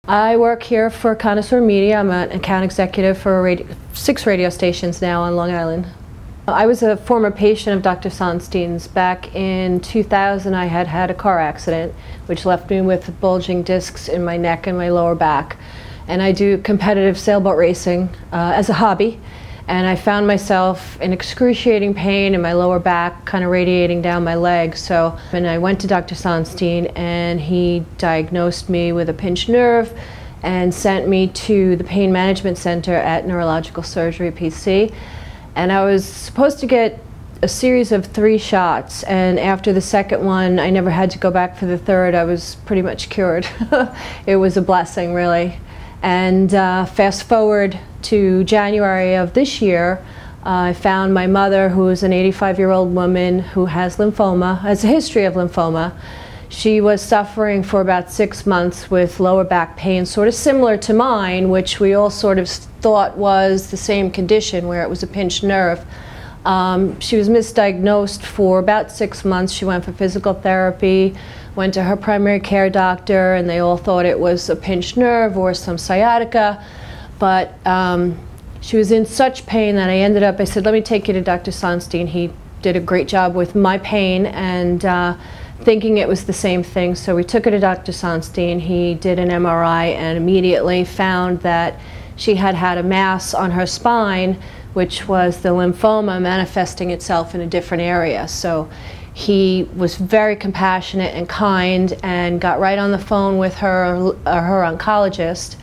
I work here for Connoisseur Media. I'm an account executive for 6 radio stations now on Long Island. I was a former patient of Dr. Sonstein's. Back in 2000 I had had a car accident which left me with bulging discs in my neck and my lower back. And I do competitive sailboat racing as a hobby. And I found myself in excruciating pain in my lower back, kind of radiating down my leg. And I went to Dr. Sonstein, and he diagnosed me with a pinched nerve and sent me to the pain management center at Neurological Surgery, PC. And I was supposed to get a series of 3 shots, and after the second one, I never had to go back for the third. I was pretty much cured. It was a blessing, really. And fast forward to January of this year, I found my mother, who is an 85-year-old woman who has lymphoma, has a history of lymphoma. She was suffering for about 6 months with lower back pain, sort of similar to mine, which we all sort of thought was the same condition, where it was a pinched nerve. She was misdiagnosed for about 6 months. She went for physical therapy, went to her primary care doctor, and they all thought it was a pinched nerve or some sciatica. But she was in such pain that I said, let me take you to Dr. Sonstein. He did a great job with my pain, and thinking it was the same thing. So we took her to Dr. Sonstein. He did an MRI and immediately found that she had had a mass on her spine, which was the lymphoma manifesting itself in a different area. So he was very compassionate and kind and got right on the phone with her oncologist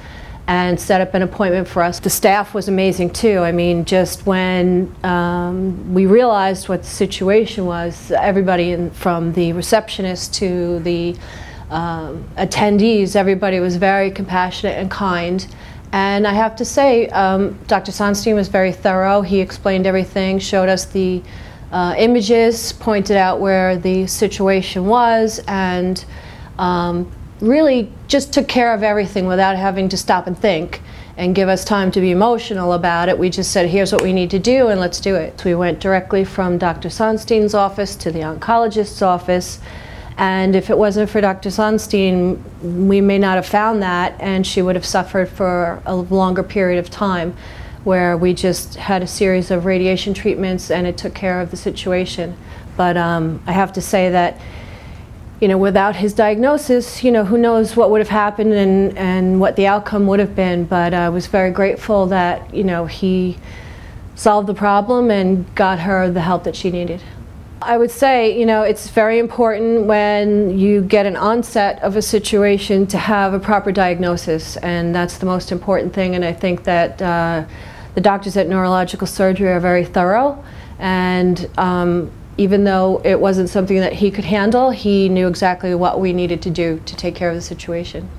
and set up an appointment for us. The staff was amazing too. I mean, just when we realized what the situation was, everybody from the receptionist to the attendees, everybody was very compassionate and kind. And I have to say, Dr. Sonstein was very thorough. He explained everything, showed us the images, pointed out where the situation was, and really just took care of everything without having to stop and think and give us time to be emotional about it. We just said, here's what we need to do, and let's do it. So we went directly from Dr. Sonstein's office to the oncologist's office. And if it wasn't for Dr. Sonstein, we may not have found that, and she would have suffered for a longer period of time, where we just had a series of radiation treatments and it took care of the situation. But I have to say that, you know, without his diagnosis, you know, who knows what would have happened and what the outcome would have been. But I was very grateful that, you know, he solved the problem and got her the help that she needed. I would say, you know, it's very important when you get an onset of a situation to have a proper diagnosis, and that's the most important thing. And I think that the doctors at Neurological Surgery are very thorough, and even though it wasn't something that he could handle, he knew exactly what we needed to do to take care of the situation.